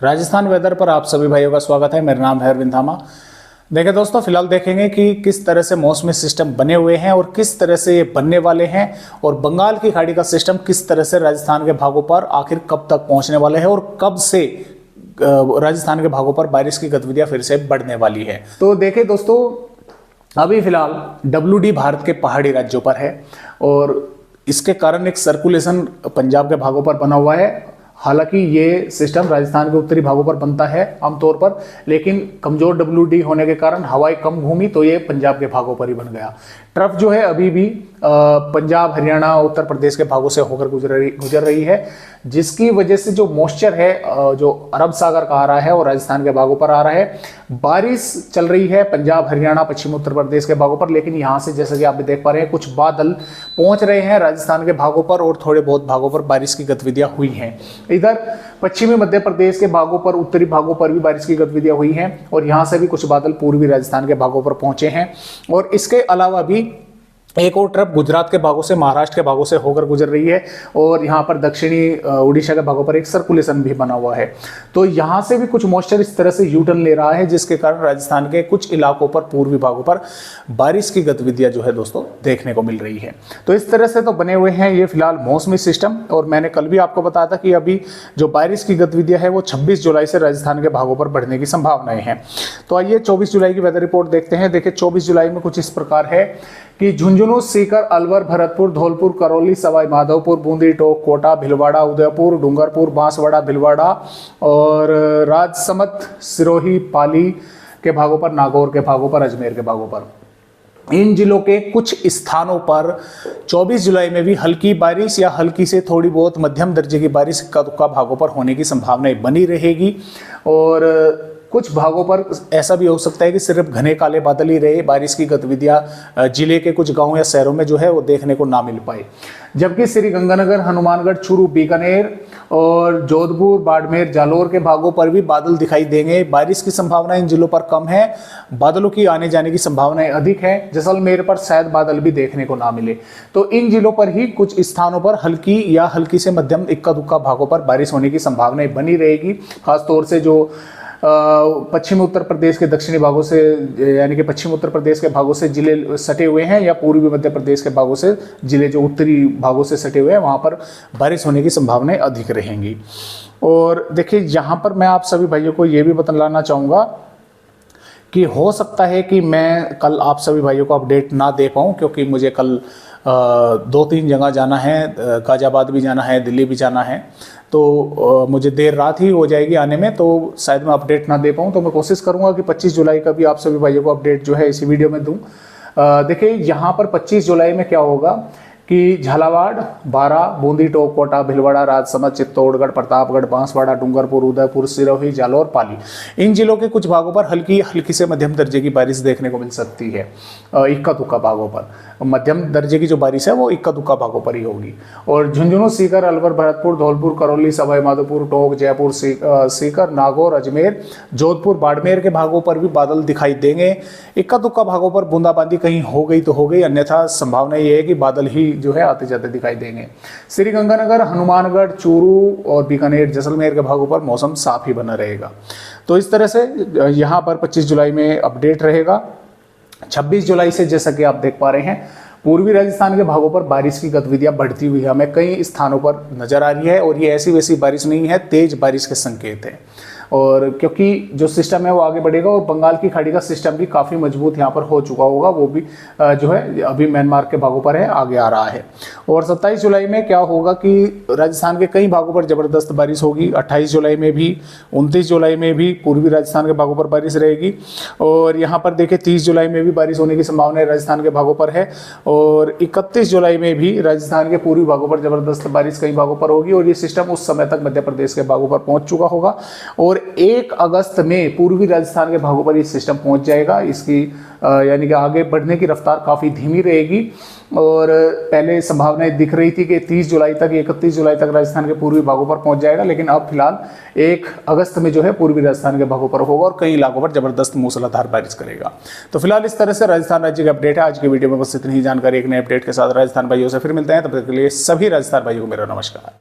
Rajasthan weather पर आप सभी भाइयों का स्वागत है। मेरा नाम है अरविंद धामा। देखिए दोस्तों, फिलहाल देखेंगे कि किस तरह से मौसमी सिस्टम बने हुए हैं और किस तरह से ये बनने वाले हैं, और बंगाल की खाड़ी का सिस्टम किस तरह से राजस्थान के भागों पर आखिर कब तक पहुंचने वाले हैं और कब से राजस्थान के भागों पर बारिश की गतिविधियां फिर से बढ़ने वाली है। तो देखिए दोस्तों, अभी फिलहाल WD भारत के पहाड़ी राज्यों पर है और इसके कारण एक सर्कुलेशन पंजाब के भागों पर बना हुआ है। हालांकि ये सिस्टम राजस्थान के उत्तरी भागों पर बनता है आमतौर पर, लेकिन कमजोर WD होने के कारण हवाएं कम घूमी तो ये पंजाब के भागों पर ही बन गया। ट्रफ जो है अभी भी पंजाब, हरियाणा, उत्तर प्रदेश के भागों से होकर गुजर रही है, जिसकी वजह से जो मॉइस्चर है जो अरब सागर का आ रहा है और राजस्थान के भागों पर आ रहा है। बारिश चल रही है पंजाब, हरियाणा, पश्चिम उत्तर प्रदेश के भागों पर, लेकिन यहाँ से जैसा कि आप देख पा रहे हैं कुछ बादल पहुंच रहे हैं राजस्थान के भागों पर और थोड़े बहुत भागों पर बारिश की गतिविधियां हुई हैं। इधर पश्चिमी मध्य प्रदेश के भागों पर, उत्तरी भागों पर भी बारिश की गतिविधियां हुई हैं और यहाँ से भी कुछ बादल पूर्वी राजस्थान के भागों पर पहुंचे हैं। और इसके अलावा भी एक और ट्रफ गुजरात के भागों से, महाराष्ट्र के भागों से होकर गुजर रही है और यहाँ पर दक्षिणी उड़ीसा के भागों पर एक सर्कुलेशन भी बना हुआ है। तो यहाँ से भी कुछ मॉइस्चर इस तरह से यूटर्न ले रहा है, जिसके कारण राजस्थान के कुछ इलाकों पर, पूर्वी भागों पर बारिश की गतिविधियां जो है दोस्तों देखने को मिल रही है। तो इस तरह से तो बने हुए हैं ये फिलहाल मौसमी सिस्टम। और मैंने कल भी आपको बताया था कि अभी जो बारिश की गतिविधियां है वो 26 जुलाई से राजस्थान के भागों पर बढ़ने की संभावनाएं हैं। तो आइए 24 जुलाई की वेदर रिपोर्ट देखते हैं। देखिए 24 जुलाई में कुछ इस प्रकार है कि झुंझुनू, सीकर, अलवर, भरतपुर, धौलपुर, करौली, सवाई माधोपुर, बूंदी, टोंक, कोटा, भिलवाड़ा, उदयपुर, डूंगरपुर, बांसवाड़ा, भिलवाड़ा और राजसमंद, सिरोही, पाली के भागों पर, नागौर के भागों पर, अजमेर के भागों पर, इन जिलों के कुछ स्थानों पर 24 जुलाई में भी हल्की बारिश या हल्की से थोड़ी बहुत मध्यम दर्जे की बारिश इक्का दुक्का भागों पर होने की संभावनाएं बनी रहेगी। और कुछ भागों पर ऐसा भी हो सकता है कि सिर्फ घने काले बादल ही रहे, बारिश की गतिविधियां जिले के कुछ गांवों या शहरों में जो है वो देखने को ना मिल पाए। जबकि श्रीगंगानगर, हनुमानगढ़, चूरू, बीकानेर और जोधपुर, बाड़मेर, जालोर के भागों पर भी बादल दिखाई देंगे। बारिश की संभावना इन जिलों पर कम है, बादलों की आने जाने की संभावनाएं अधिक है। जैसलमेर पर शायद बादल भी देखने को ना मिले। तो इन जिलों पर ही कुछ स्थानों पर हल्की या हल्की से मध्यम इक्का दुक्का भागों पर बारिश होने की संभावनाएं बनी रहेगी। खासतौर से जो पश्चिमी उत्तर प्रदेश के दक्षिणी भागों से, यानी कि पश्चिम उत्तर प्रदेश के भागों से जिले सटे हुए हैं या पूर्वी मध्य प्रदेश के भागों से जिले जो उत्तरी भागों से सटे हुए हैं, वहां पर बारिश होने की संभावनाएं अधिक रहेंगी। और देखिए यहाँ पर मैं आप सभी भाइयों को ये भी बतलाना चाहूँगा कि हो सकता है कि मैं कल आप सभी भाइयों को अपडेट ना दे पाऊँ, क्योंकि मुझे कल 2-3 जगह जाना है, गाजियाबाद भी जाना है, दिल्ली भी जाना है। तो मुझे देर रात ही हो जाएगी आने में, तो शायद मैं अपडेट ना दे पाऊँ। तो मैं कोशिश करूँगा कि 25 जुलाई का भी आप सभी भाइयों को अपडेट जो है इसी वीडियो में दूँ। देखिए यहाँ पर 25 जुलाई में क्या होगा कि झालावाड़, बारा, बूंदी, टोंक, कोटा, भिलवाड़ा, राजसमंद, चित्तौड़गढ़, प्रतापगढ़, बांसवाड़ा, डूंगरपुर, उदयपुर, सिरोही, जालोर, पाली, इन जिलों के कुछ भागों पर हल्की से मध्यम दर्जे की बारिश देखने को मिल सकती है। इक्का दुक्का भागों पर मध्यम दर्जे की जो बारिश है वो इक्का दुक्का भागों पर ही होगी। और झुंझुनू, सीकर, अलवर, भरतपुर, धौलपुर, करौली, सवाई माधोपुर, टोंक, जयपुर, सीकर, नागौर, अजमेर, जोधपुर, बाड़मेर के भागों पर भी बादल दिखाई देंगे। इक्का दुक्का भागों पर बूंदाबांदी कहीं हो गई तो हो गई, अन्यथा संभावना ये है कि बादल ही जो है आते जाते दिखाई देंगे। श्रीगंगानगर, हनुमानगढ़, चूरू और बीकानेर, जैसलमेर के भागों पर मौसम साफ ही बना रहेगा। तो इस तरह से यहाँ पर 25 जुलाई में अपडेट रहेगा। 26 जुलाई से जैसा कि आप देख पा रहे हैं पूर्वी राजस्थान के भागों पर बारिश की गतिविधियां बढ़ती हुई हमें कई स्थानों पर नजर आ रही है। और ये ऐसी वैसी बारिश नहीं है, तेज बारिश के संकेत है। और क्योंकि जो सिस्टम है वो आगे बढ़ेगा और बंगाल की खाड़ी का सिस्टम भी काफ़ी मजबूत यहाँ पर हो चुका होगा, वो भी जो है अभी म्यांमार के भागों पर है, आगे आ रहा है। और 27 जुलाई में क्या होगा कि राजस्थान के कई भागों पर ज़बरदस्त बारिश होगी। 28 जुलाई में भी, 29 जुलाई में भी पूर्वी राजस्थान के भागों पर बारिश रहेगी। और यहाँ पर देखिए 30 जुलाई में भी बारिश होने की संभावना राजस्थान के भागों पर है। और 31 जुलाई में भी राजस्थान के पूर्वी भागों पर ज़बरदस्त बारिश कई भागों पर होगी और ये सिस्टम उस समय तक मध्य प्रदेश के भागों पर पहुँच चुका होगा। और 1 अगस्त में पूर्वी राजस्थान के भागों पर ये सिस्टम पहुंच जाएगा। इसकी यानी कि आगे बढ़ने की रफ्तार काफ़ी धीमी रहेगी। और पहले संभावनाएं दिख रही थी कि 30 जुलाई तक, 31 जुलाई तक राजस्थान के पूर्वी भागों पर पहुंच जाएगा, लेकिन अब फिलहाल 1 अगस्त में जो है पूर्वी राजस्थान के भागों पर होगा और कई इलाकों पर जबरदस्त मूसलाधार बारिश करेगा। तो फिलहाल इस तरह से राजस्थान राज्य का अपडेट है। आज की वीडियो में बस इतनी ही जानकारी। एक नए अपडेट के साथ राजस्थान भाइयों से फिर मिलते हैं, तब तक के लिए सभी राजस्थान भाइयों को मेरा नमस्कार।